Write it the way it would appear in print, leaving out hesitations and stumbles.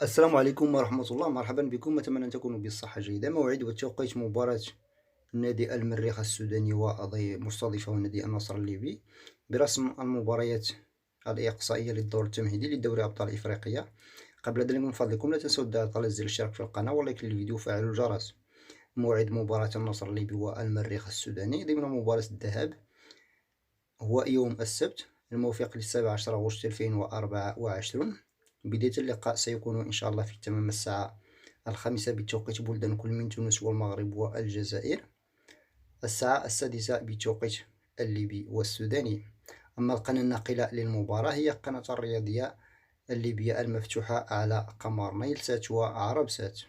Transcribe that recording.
السلام عليكم ورحمة الله، مرحبا بكم، أتمنى أن تكونوا بصحة جيدة. موعد وتوقيت مباراة نادي المريخ السوداني مستضيفه نادي النصر الليبي برسم المباريات الإقصائية للدور التمهيدي لدوري أبطال إفريقيا. قبل ذلك من فضلكم لا تنسوا الضغط على زر الاشتراك في القناة ولايك للفيديو وفعلوا الجرس. موعد مباراة النصر الليبي والمريخ السوداني ضمن مباراة الذهاب هو يوم السبت الموافق ل17 أغسطس 2024. بداية اللقاء سيكون إن شاء الله في تمام الساعة 5 بتوقيت بلدان كل من تونس والمغرب والجزائر، الساعة 6 بتوقيت الليبي والسوداني. أما القناة الناقلة للمباراة هي قناة الرياضية الليبية المفتوحة على قمر نايل سات وعرب سات.